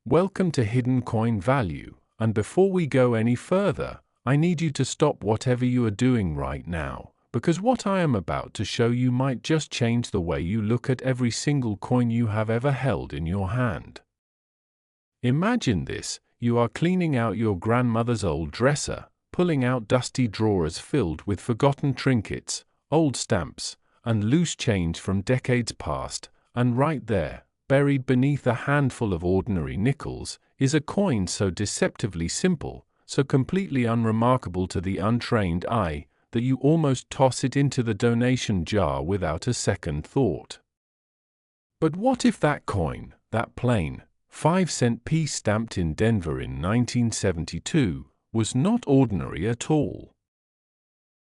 Welcome to Hidden Coin Value, and before we go any further, I need you to stop whatever you are doing right now, because what I am about to show you might just change the way you look at every single coin you have ever held in your hand. Imagine this: you are cleaning out your grandmother's old dresser, pulling out dusty drawers filled with forgotten trinkets, old stamps, and loose change from decades past, and right there, buried beneath a handful of ordinary nickels, is a coin so deceptively simple, so completely unremarkable to the untrained eye, that you almost toss it into the donation jar without a second thought. But what if that coin, that plain, 5-cent piece stamped in Denver in 1972, was not ordinary at all?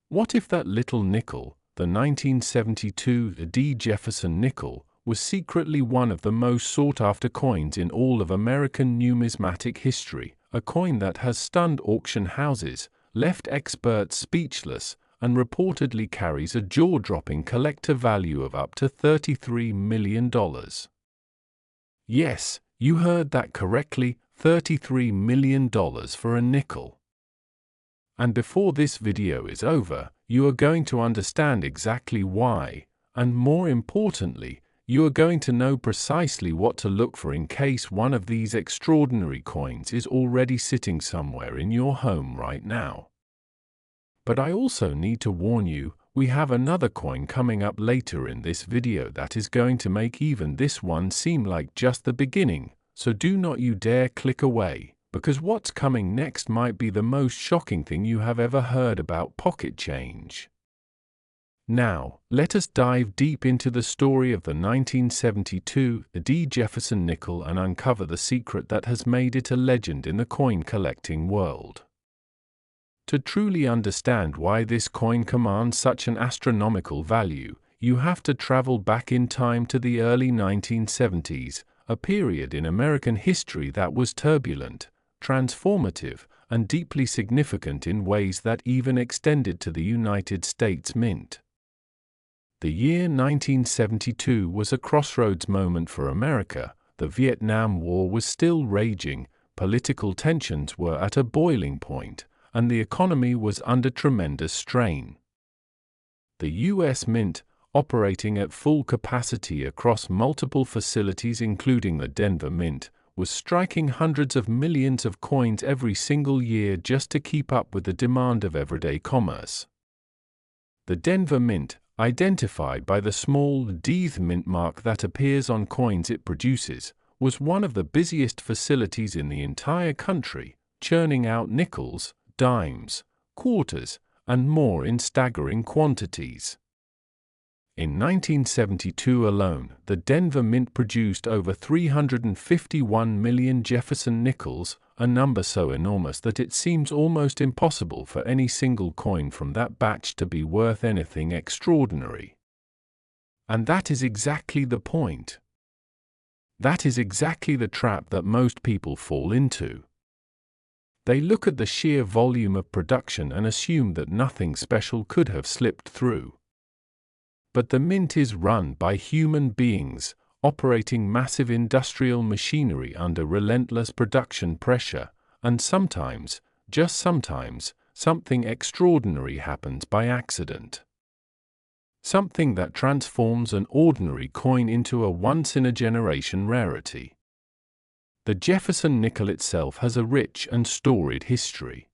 What if that little nickel, the 1972 Jefferson Nickel, was secretly one of the most sought-after coins in all of American numismatic history, a coin that has stunned auction houses, left experts speechless, and reportedly carries a jaw-dropping collector value of up to $33 million? Yes, you heard that correctly, $33 million for a nickel. And before this video is over, you are going to understand exactly why, and more importantly, you are going to know precisely what to look for in case one of these extraordinary coins is already sitting somewhere in your home right now. But I also need to warn you, we have another coin coming up later in this video that is going to make even this one seem like just the beginning, so do not you dare click away, because what's coming next might be the most shocking thing you have ever heard about pocket change. Now, let us dive deep into the story of the 1972 Jefferson Nickel and uncover the secret that has made it a legend in the coin collecting world. To truly understand why this coin commands such an astronomical value, you have to travel back in time to the early 1970s, a period in American history that was turbulent, transformative, and deeply significant in ways that even extended to the United States Mint. The year 1972 was a crossroads moment for America. The Vietnam War was still raging, political tensions were at a boiling point, and the economy was under tremendous strain. The U.S. Mint, operating at full capacity across multiple facilities including the Denver Mint, was striking hundreds of millions of coins every single year just to keep up with the demand of everyday commerce. The Denver Mint, identified by the small D mint mark that appears on coins it produces, was one of the busiest facilities in the entire country, churning out nickels, dimes, quarters, and more in staggering quantities. In 1972 alone, the Denver Mint produced over 351 million Jefferson Nickels, a number so enormous that it seems almost impossible for any single coin from that batch to be worth anything extraordinary. And that is exactly the point. That is exactly the trap that most people fall into. They look at the sheer volume of production and assume that nothing special could have slipped through. But the Mint is run by human beings, operating massive industrial machinery under relentless production pressure, and sometimes, just sometimes, something extraordinary happens by accident. Something that transforms an ordinary coin into a once-in-a-generation rarity. The Jefferson Nickel itself has a rich and storied history.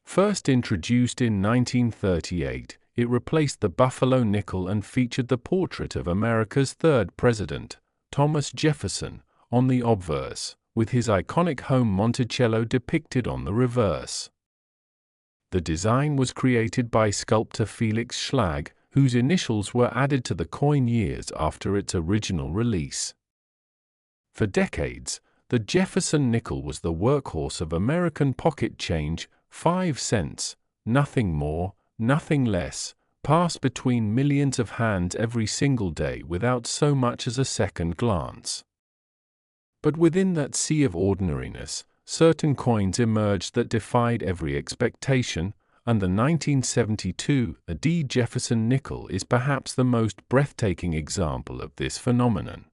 First introduced in 1938, it replaced the Buffalo nickel and featured the portrait of America's third president, Thomas Jefferson, on the obverse, with his iconic home Monticello depicted on the reverse. The design was created by sculptor Felix Schlag, whose initials were added to the coin years after its original release. For decades, the Jefferson Nickel was the workhorse of American pocket change, 5 cents, nothing more, nothing less, passed between millions of hands every single day without so much as a second glance. But within that sea of ordinariness, certain coins emerged that defied every expectation, and the 1972 Jefferson Nickel is perhaps the most breathtaking example of this phenomenon.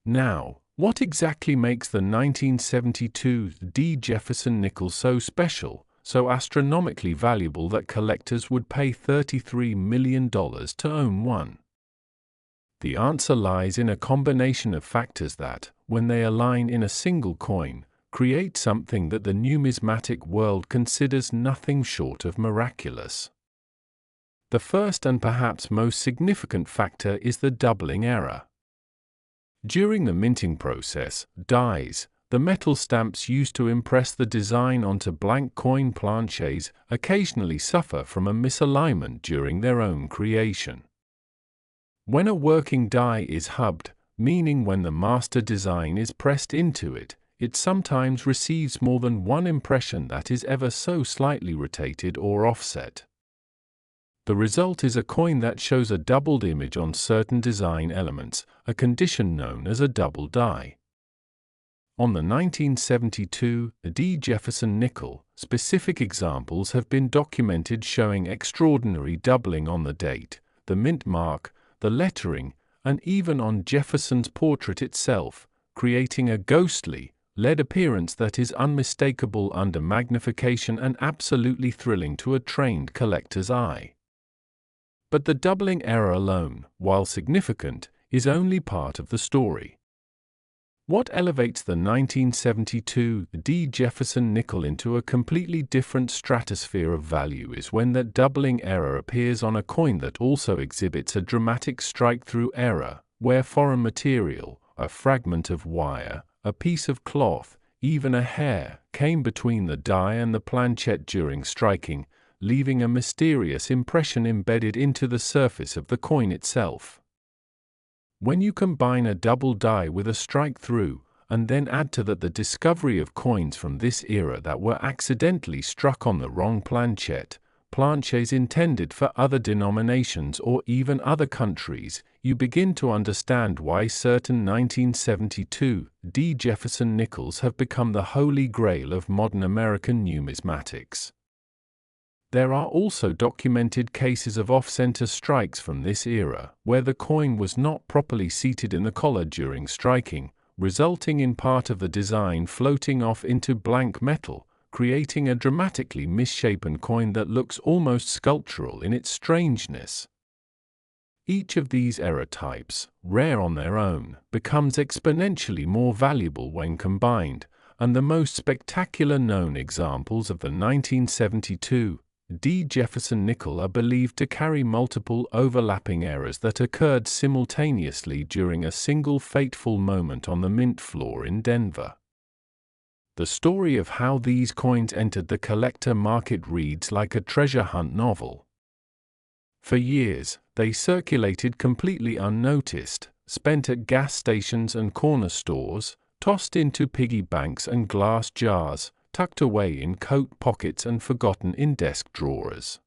Now, What exactly makes the 1972 D Jefferson Nickel so special, so astronomically valuable that collectors would pay $33 million to own one? The answer lies in a combination of factors that, when they align in a single coin, create something that the numismatic world considers nothing short of miraculous. The first and perhaps most significant factor is the doubling error. During the minting process, dies, the metal stamps used to impress the design onto blank coin planchets, occasionally suffer from a misalignment during their own creation. When a working die is hubbed, meaning when the master design is pressed into it, it sometimes receives more than one impression that is ever so slightly rotated or offset. The result is a coin that shows a doubled image on certain design elements, a condition known as a double die. On the 1972 D Jefferson Nickel, specific examples have been documented showing extraordinary doubling on the date, the mint mark, the lettering, and even on Jefferson's portrait itself, creating a ghostly, lead appearance that is unmistakable under magnification and absolutely thrilling to a trained collector's eye. But the doubling error alone, while significant, is only part of the story. What elevates the 1972 D Jefferson Nickel into a completely different stratosphere of value is when that doubling error appears on a coin that also exhibits a dramatic strike-through error, where foreign material, a fragment of wire, a piece of cloth, even a hair, came between the die and the planchette during striking, leaving a mysterious impression embedded into the surface of the coin itself. When you combine a double die with a strike-through, and then add to that the discovery of coins from this era that were accidentally struck on the wrong planchette, planchets intended for other denominations or even other countries, you begin to understand why certain 1972 D Jefferson Nickels have become the holy grail of modern American numismatics. There are also documented cases of off-center strikes from this era, where the coin was not properly seated in the collar during striking, resulting in part of the design floating off into blank metal, creating a dramatically misshapen coin that looks almost sculptural in its strangeness. Each of these error types, rare on their own, becomes exponentially more valuable when combined, and the most spectacular known examples of the 1972 D Jefferson Nickel are believed to carry multiple overlapping errors that occurred simultaneously during a single fateful moment on the mint floor in Denver. The story of how these coins entered the collector market reads like a treasure hunt novel. For years, they circulated completely unnoticed, spent at gas stations and corner stores, tossed into piggy banks and glass jars, tucked away in coat pockets and forgotten in desk drawers.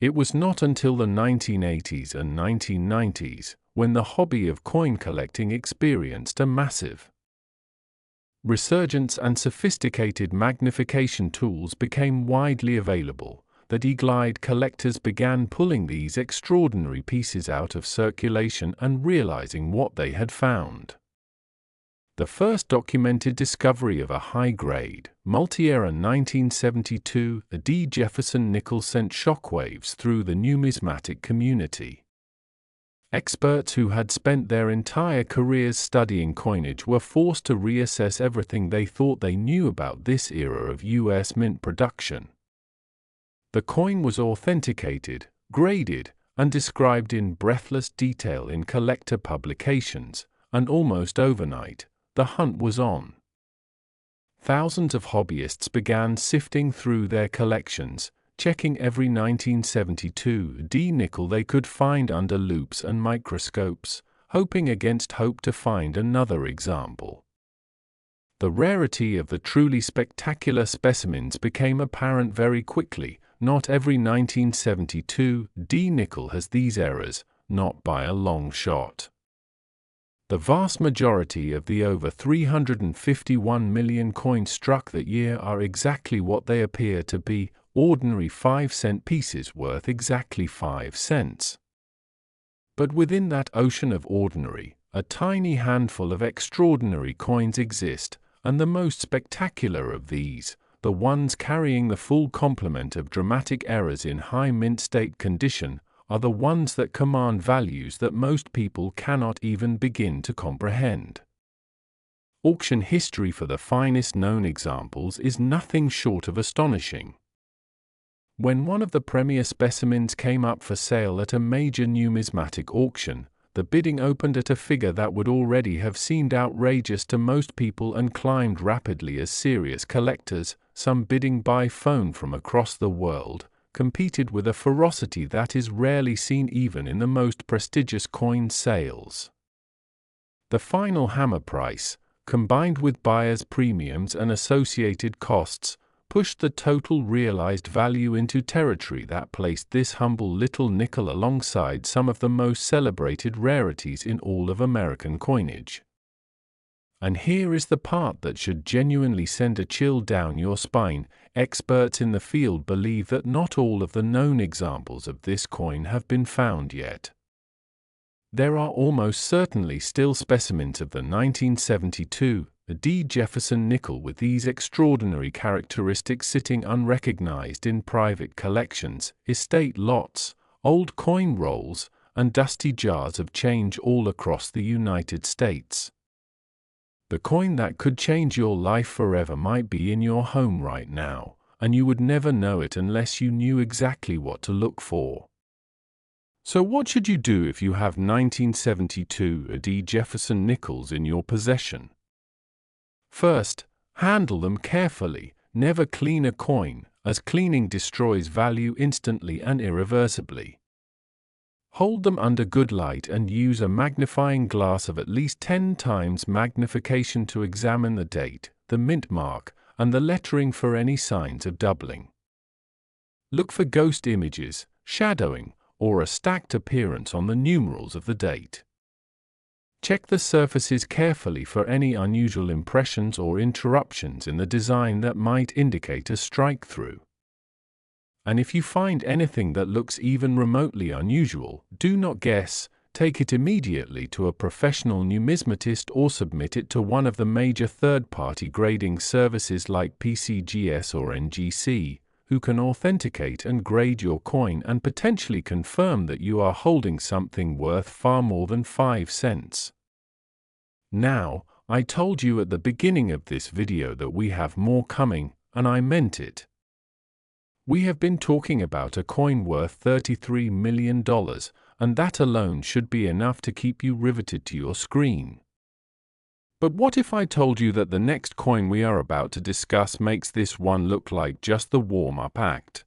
It was not until the 1980s and 1990s, when the hobby of coin collecting experienced a massive resurgence and sophisticated magnification tools became widely available, that eagle-eyed collectors began pulling these extraordinary pieces out of circulation and realizing what they had found. The first documented discovery of a high-grade, multi-era 1972 D Jefferson Nickel sent shockwaves through the numismatic community. Experts who had spent their entire careers studying coinage were forced to reassess everything they thought they knew about this era of U.S. mint production. The coin was authenticated, graded, and described in breathless detail in collector publications, and almost overnight, the hunt was on. Thousands of hobbyists began sifting through their collections, checking every 1972 D nickel they could find under loupes and microscopes, hoping against hope to find another example. The rarity of the truly spectacular specimens became apparent very quickly. Not every 1972 D nickel has these errors, not by a long shot. The vast majority of the over 351 million coins struck that year are exactly what they appear to be, ordinary 5-cent pieces worth exactly 5 cents. But within that ocean of ordinary, A tiny handful of extraordinary coins exist, and the most spectacular of these, the ones carrying the full complement of dramatic errors in high mint state condition, are the ones that command values that most people cannot even begin to comprehend. Auction history for the finest known examples is nothing short of astonishing. When one of the premier specimens came up for sale at a major numismatic auction, the bidding opened at a figure that would already have seemed outrageous to most people and climbed rapidly as serious collectors, some bidding by phone from across the world, competed with a ferocity that is rarely seen even in the most prestigious coin sales. The final hammer price, combined with buyers' premiums and associated costs, pushed the total realized value into territory that placed this humble little nickel alongside some of the most celebrated rarities in all of American coinage. And here is the part that should genuinely send a chill down your spine. Experts in the field believe that not all of the known examples of this coin have been found yet. There are almost certainly still specimens of the 1972 Jefferson Nickel with these extraordinary characteristics sitting unrecognized in private collections, estate lots, old coin rolls, and dusty jars of change all across the United States. The coin that could change your life forever might be in your home right now, and you would never know it unless you knew exactly what to look for. So what should you do if you have 1972 Jefferson Nickels in your possession? First, handle them carefully. Never clean a coin, as cleaning destroys value instantly and irreversibly. Hold them under good light and use a magnifying glass of at least 10 times magnification to examine the date, the mint mark, and the lettering for any signs of doubling. Look for ghost images, shadowing, or a stacked appearance on the numerals of the date. Check the surfaces carefully for any unusual impressions or interruptions in the design that might indicate a strike-through. And if you find anything that looks even remotely unusual, do not guess, take it immediately to a professional numismatist or submit it to one of the major third-party grading services like PCGS or NGC, who can authenticate and grade your coin and potentially confirm that you are holding something worth far more than 5 cents. Now, I told you at the beginning of this video that we have more coming, and I meant it. We have been talking about a coin worth $33 million, and that alone should be enough to keep you riveted to your screen. But what if I told you that the next coin we are about to discuss makes this one look like just the warm-up act?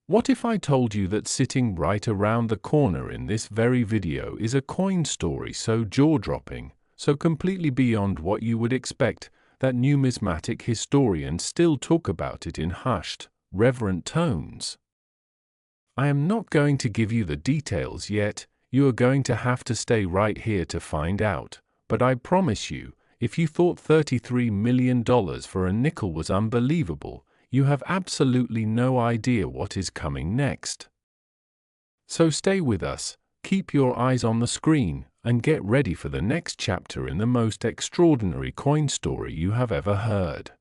What if I told you that sitting right around the corner in this very video is a coin story so jaw-dropping, so completely beyond what you would expect, that numismatic historians still talk about it in hushed, reverent tones? I am not going to give you the details yet. You are going to have to stay right here to find out. But I promise you, if you thought $33 million for a nickel was unbelievable, you have absolutely no idea what is coming next. So stay with us, keep your eyes on the screen, and get ready for the next chapter in the most extraordinary coin story you have ever heard.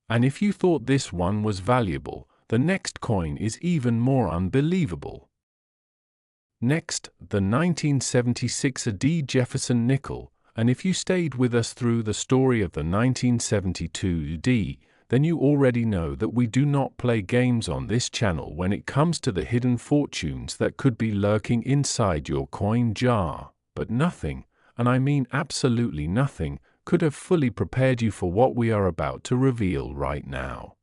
And if you thought this one was valuable, the next coin is even more unbelievable. Next, the 1976 Jefferson Nickel, and if you stayed with us through the story of the 1972 then you already know that we do not play games on this channel when it comes to the hidden fortunes that could be lurking inside your coin jar, but nothing, and I mean absolutely nothing, could have fully prepared you for what we are about to reveal right now.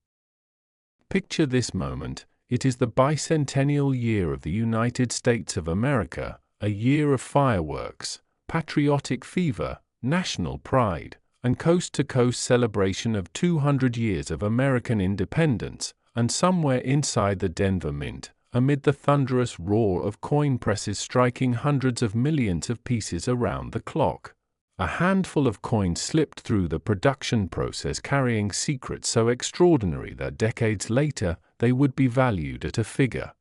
Picture this moment. It is the bicentennial year of the United States of America, a year of fireworks, patriotic fever, national pride, and coast-to-coast celebration of 200 years of American independence, and somewhere inside the Denver Mint, amid the thunderous roar of coin presses striking hundreds of millions of pieces around the clock, a handful of coins slipped through the production process carrying secrets so extraordinary that decades later, they would be valued at a figure.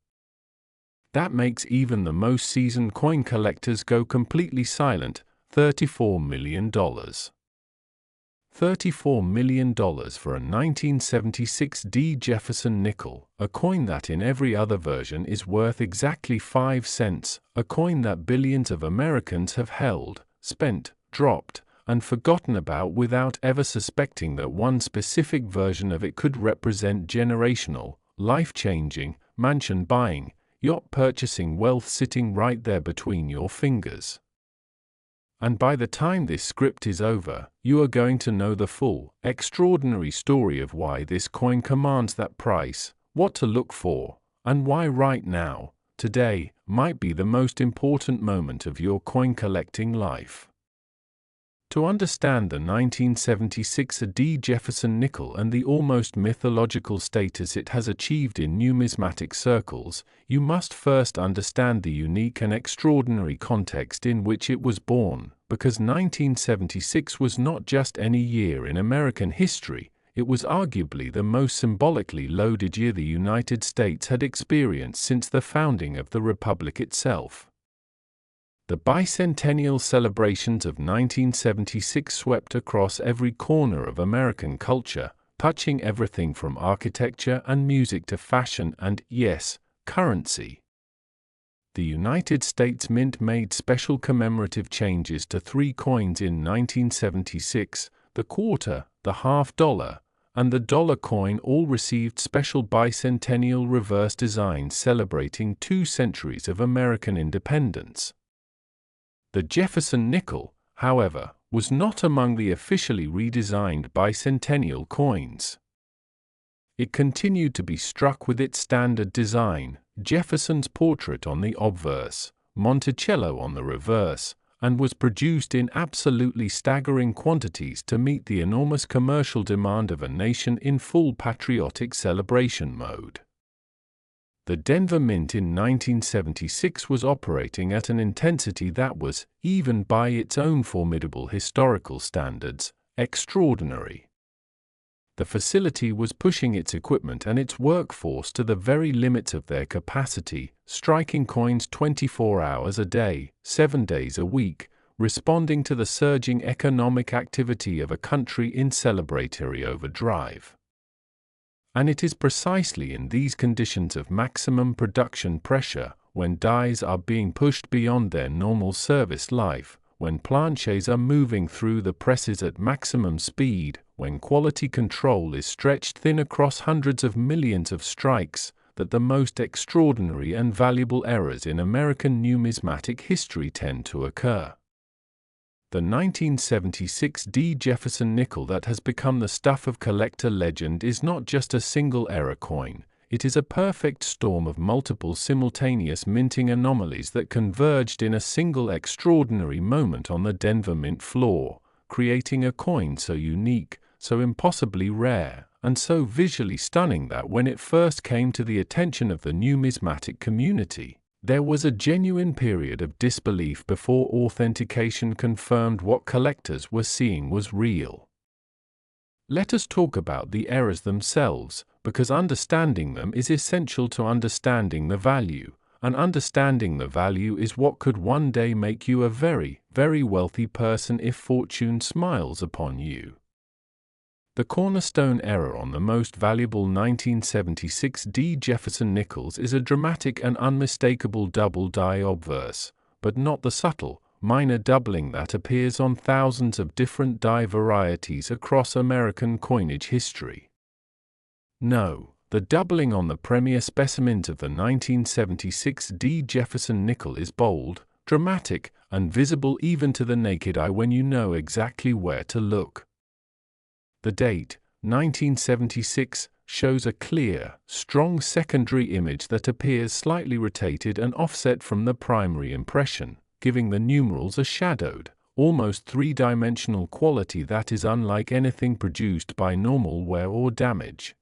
That makes even the most seasoned coin collectors go completely silent. $34 million. $34 million for a 1976 Jefferson Nickel, a coin that in every other version is worth exactly 5 cents, a coin that billions of Americans have held, spent, dropped, and forgotten about without ever suspecting that one specific version of it could represent generational, life-changing, mansion-buying, yacht-purchasing wealth sitting right there between your fingers. And by the time this script is over, you are going to know the full, extraordinary story of why this coin commands that price, what to look for, and why right now, today, might be the most important moment of your coin collecting life. To understand the 1976 Jefferson Nickel and the almost mythological status it has achieved in numismatic circles, you must first understand the unique and extraordinary context in which it was born, because 1976 was not just any year in American history, it was arguably the most symbolically loaded year the United States had experienced since the founding of the Republic itself. The bicentennial celebrations of 1976 swept across every corner of American culture, touching everything from architecture and music to fashion and, yes, currency. The United States Mint made special commemorative changes to 3 coins in 1976, the quarter, the half-dollar, and the dollar coin all received special bicentennial reverse designs celebrating 2 centuries of American independence. The Jefferson Nickel, however, was not among the officially redesigned bicentennial coins. It continued to be struck with its standard design, Jefferson's portrait on the obverse, Monticello on the reverse, and was produced in absolutely staggering quantities to meet the enormous commercial demand of a nation in full patriotic celebration mode. The Denver Mint in 1976 was operating at an intensity that was, even by its own formidable historical standards, extraordinary. The facility was pushing its equipment and its workforce to the very limits of their capacity, striking coins 24 hours a day, 7 days a week, responding to the surging economic activity of a country in celebratory overdrive. And it is precisely in these conditions of maximum production pressure, when dies are being pushed beyond their normal service life, when planchets are moving through the presses at maximum speed, when quality control is stretched thin across hundreds of millions of strikes, that the most extraordinary and valuable errors in American numismatic history tend to occur. The 1976 Jefferson Nickel that has become the stuff of collector legend is not just a single error coin, it is a perfect storm of multiple simultaneous minting anomalies that converged in a single extraordinary moment on the Denver Mint floor, creating a coin so unique, so impossibly rare, and so visually stunning that when it first came to the attention of the numismatic community, there was a genuine period of disbelief before authentication confirmed what collectors were seeing was real. Let us talk about the errors themselves, because understanding them is essential to understanding the value, and understanding the value is what could one day make you a very, very wealthy person if fortune smiles upon you. The cornerstone error on the most valuable 1976 Jefferson Nickels is a dramatic and unmistakable double die obverse, but not the subtle, minor doubling that appears on thousands of different die varieties across American coinage history. No, the doubling on the premier specimens of the 1976 Jefferson Nickel is bold, dramatic, and visible even to the naked eye when you know exactly where to look. The date, 1976, shows a clear, strong secondary image that appears slightly rotated and offset from the primary impression, giving the numerals a shadowed, almost three-dimensional quality that is unlike anything produced by normal wear or damage.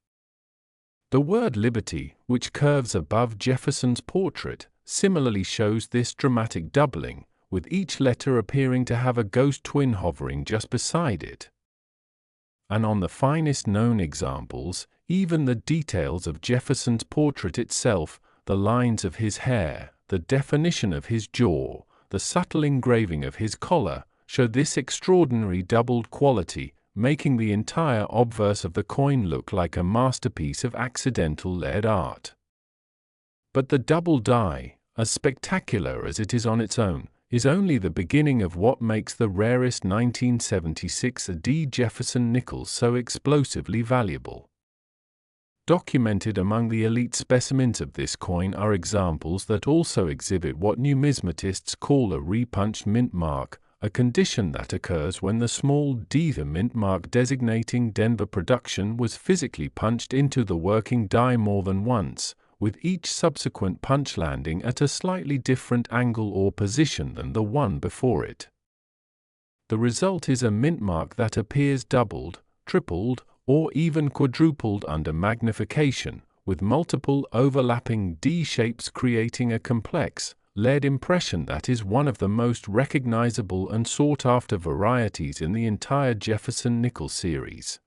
The word Liberty, which curves above Jefferson's portrait, similarly shows this dramatic doubling, with each letter appearing to have a ghost twin hovering just beside it. And on the finest known examples, even the details of Jefferson's portrait itself, the lines of his hair, the definition of his jaw, the subtle engraving of his collar, show this extraordinary doubled quality, making the entire obverse of the coin look like a masterpiece of accidental lead art. But the double die, as spectacular as it is on its own, is only the beginning of what makes the rarest 1976 D Jefferson Nickels so explosively valuable. Documented among the elite specimens of this coin are examples that also exhibit what numismatists call a repunched mint mark, a condition that occurs when the small d, the mint mark designating Denver production, was physically punched into the working die more than once, with each subsequent punch landing at a slightly different angle or position than the one before it. The result is a mint mark that appears doubled, tripled, or even quadrupled under magnification, with multiple overlapping D shapes creating a complex, lead impression that is one of the most recognizable and sought-after varieties in the entire Jefferson Nickel series.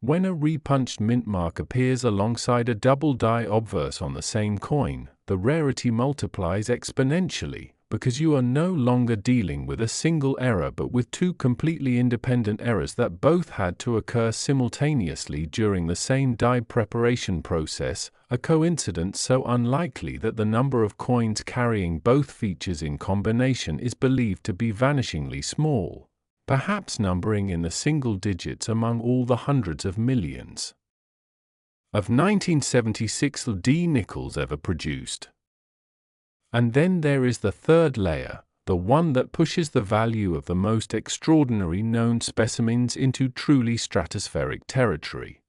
When a repunched mint mark appears alongside a double die obverse on the same coin, the rarity multiplies exponentially, because you are no longer dealing with a single error but with two completely independent errors that both had to occur simultaneously during the same die preparation process, a coincidence so unlikely that the number of coins carrying both features in combination is believed to be vanishingly small, perhaps numbering in the single digits among all the hundreds of millions of 1976 D nickels ever produced. And then there is the third layer, the one that pushes the value of the most extraordinary known specimens into truly stratospheric territory.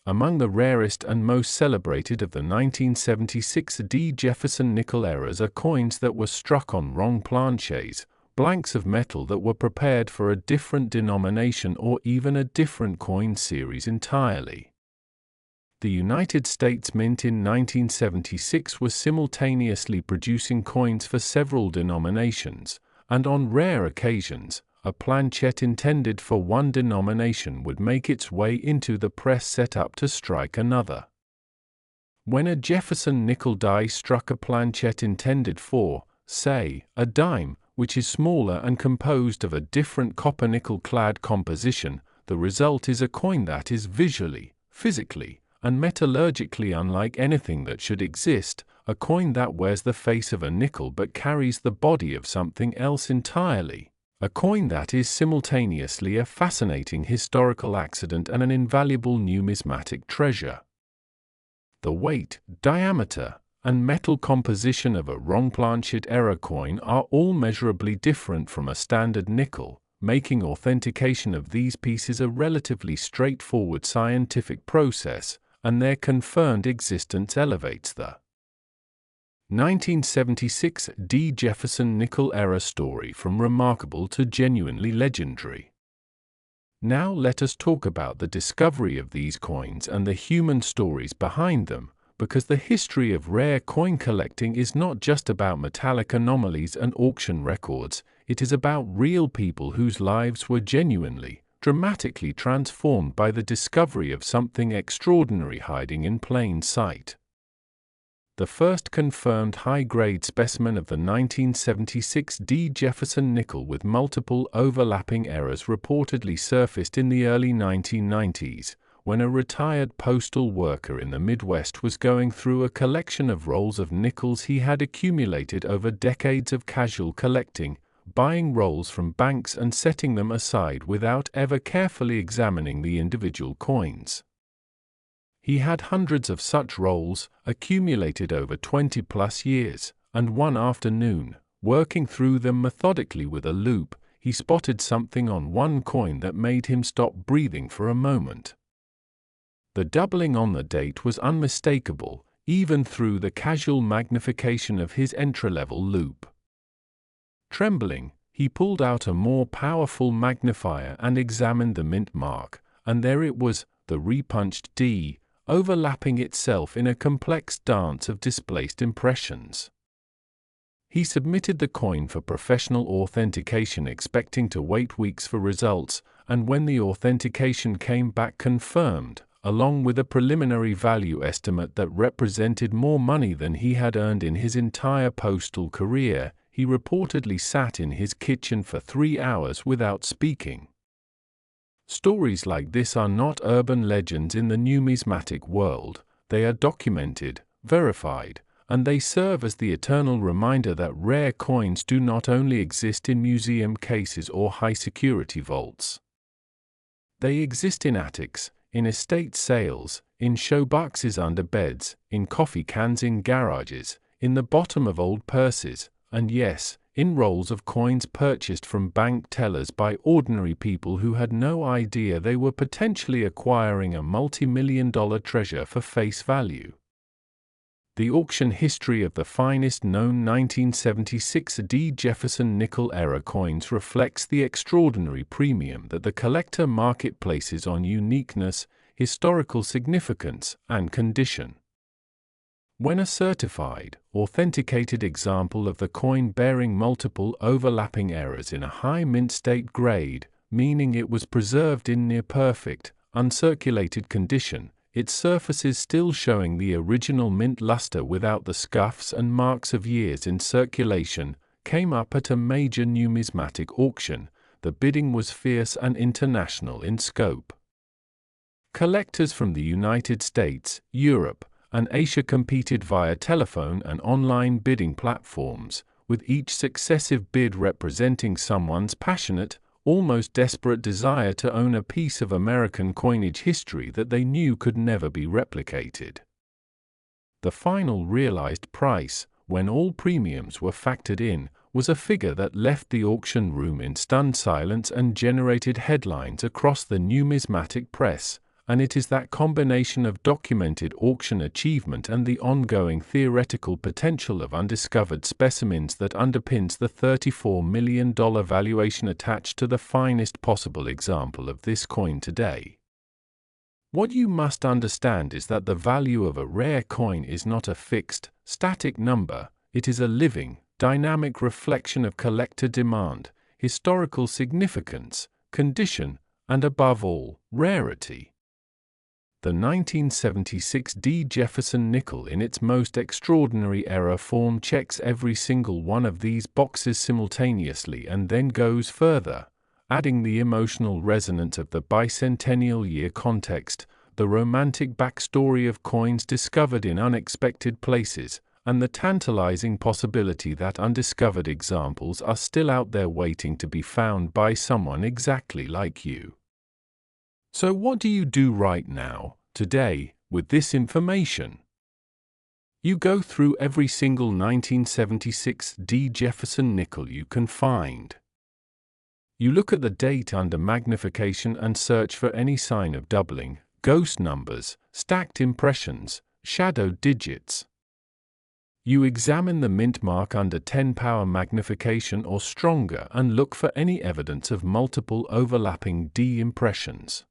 Among the rarest and most celebrated of the 1976 D Jefferson Nickel eras are coins that were struck on wrong planchets, blanks of metal that were prepared for a different denomination or even a different coin series entirely. The United States Mint in 1976 was simultaneously producing coins for several denominations, and on rare occasions, a planchette intended for one denomination would make its way into the press set up to strike another. When a Jefferson nickel die struck a planchette intended for, say, a dime, which is smaller and composed of a different copper-nickel clad composition, the result is a coin that is visually, physically, and metallurgically unlike anything that should exist, a coin that wears the face of a nickel but carries the body of something else entirely, a coin that is simultaneously a fascinating historical accident and an invaluable numismatic treasure. The weight, diameter, and metal composition of a wrong planchette-era coin are all measurably different from a standard nickel, making authentication of these pieces a relatively straightforward scientific process, and their confirmed existence elevates the 1976 D Jefferson Nickel era story from remarkable to genuinely legendary. Now let us talk about the discovery of these coins and the human stories behind them, because the history of rare coin collecting is not just about metallic anomalies and auction records, it is about real people whose lives were genuinely, dramatically transformed by the discovery of something extraordinary hiding in plain sight. The first confirmed high-grade specimen of the 1976 D Jefferson Nickel with multiple overlapping errors reportedly surfaced in the early 1990s, when a retired postal worker in the Midwest was going through a collection of rolls of nickels he had accumulated over decades of casual collecting, buying rolls from banks and setting them aside without ever carefully examining the individual coins. He had hundreds of such rolls, accumulated over 20-plus years, and one afternoon, working through them methodically with a loupe, he spotted something on one coin that made him stop breathing for a moment. The doubling on the date was unmistakable, even through the casual magnification of his entry-level loupe. Trembling, he pulled out a more powerful magnifier and examined the mint mark, and there it was, the repunched D, overlapping itself in a complex dance of displaced impressions. He submitted the coin for professional authentication, expecting to wait weeks for results, and when the authentication came back confirmed, along with a preliminary value estimate that represented more money than he had earned in his entire postal career, he reportedly sat in his kitchen for 3 hours without speaking. Stories like this are not urban legends in the numismatic world. They are documented, verified, and they serve as the eternal reminder that rare coins do not only exist in museum cases or high-security vaults. They exist in attics, in estate sales, in showboxes under beds, in coffee cans in garages, in the bottom of old purses, and yes, in rolls of coins purchased from bank tellers by ordinary people who had no idea they were potentially acquiring a multi-million-dollar treasure for face value. The auction history of the finest known 1976 Jefferson Nickel-era coins reflects the extraordinary premium that the collector market places on uniqueness, historical significance, and condition. When a certified, authenticated example of the coin bearing multiple overlapping errors in a high mint state grade, meaning it was preserved in near-perfect, uncirculated condition, its surfaces still showing the original mint luster without the scuffs and marks of years in circulation, came up at a major numismatic auction, the bidding was fierce and international in scope. Collectors from the United States, Europe, and Asia competed via telephone and online bidding platforms, with each successive bid representing someone's passionate, almost desperate desire to own a piece of American coinage history that they knew could never be replicated. The final realized price, when all premiums were factored in, was a figure that left the auction room in stunned silence and generated headlines across the numismatic press. And it is that combination of documented auction achievement and the ongoing theoretical potential of undiscovered specimens that underpins the $34 million valuation attached to the finest possible example of this coin today. What you must understand is that the value of a rare coin is not a fixed, static number, it is a living, dynamic reflection of collector demand, historical significance, condition, and above all, rarity. The 1976 Jefferson Nickel in its most extraordinary era form checks every single one of these boxes simultaneously and then goes further, adding the emotional resonance of the bicentennial year context, the romantic backstory of coins discovered in unexpected places, and the tantalizing possibility that undiscovered examples are still out there waiting to be found by someone exactly like you. So what do you do right now, today, with this information? You go through every single 1976 Jefferson Nickel you can find. You look at the date under magnification and search for any sign of doubling, ghost numbers, stacked impressions, shadowed digits. You examine the mint mark under 10 power magnification or stronger and look for any evidence of multiple overlapping D impressions.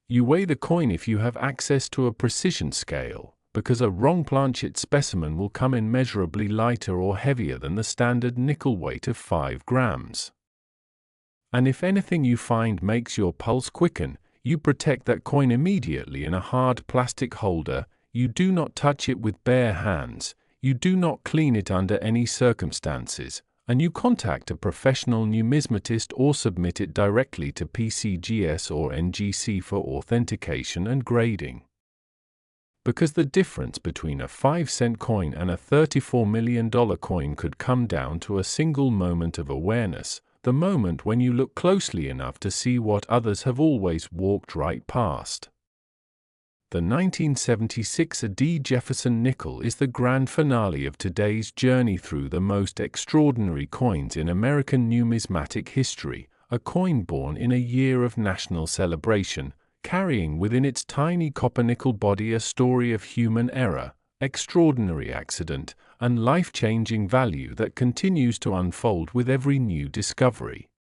You weigh the coin if you have access to a precision scale, because a wrong planchet specimen will come immeasurably lighter or heavier than the standard nickel weight of 5 grams. And if anything you find makes your pulse quicken, you protect that coin immediately in a hard plastic holder, you do not touch it with bare hands, you do not clean it under any circumstances, and you contact a professional numismatist or submit it directly to PCGS or NGC for authentication and grading. Because the difference between a 5-cent coin and a $34 million coin could come down to a single moment of awareness, the moment when you look closely enough to see what others have always walked right past. The 1976 Jefferson Nickel is the grand finale of today's journey through the most extraordinary coins in American numismatic history, a coin born in a year of national celebration, carrying within its tiny copper-nickel body a story of human error, extraordinary accident, and life-changing value that continues to unfold with every new discovery.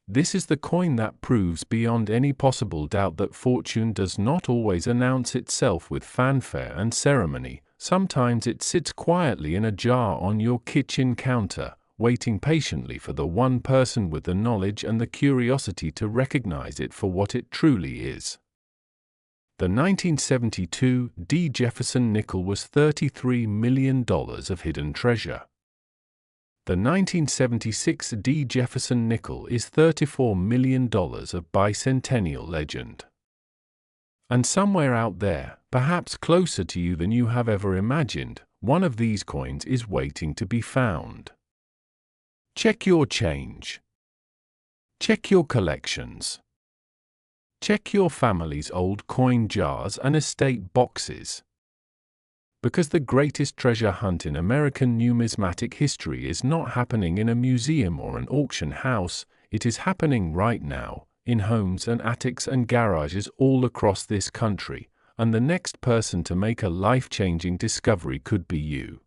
This is the coin that proves beyond any possible doubt that fortune does not always announce itself with fanfare and ceremony. Sometimes it sits quietly in a jar on your kitchen counter, waiting patiently for the one person with the knowledge and the curiosity to recognize it for what it truly is. The 1972 Jefferson Nickel was $33 million of hidden treasure. The 1976 Jefferson Nickel is $34 million of bicentennial legend. And somewhere out there, perhaps closer to you than you have ever imagined, one of these coins is waiting to be found. Check your change. Check your collections. Check your family's old coin jars and estate boxes. Because the greatest treasure hunt in American numismatic history is not happening in a museum or an auction house, it is happening right now, in homes and attics and garages all across this country, and the next person to make a life-changing discovery could be you.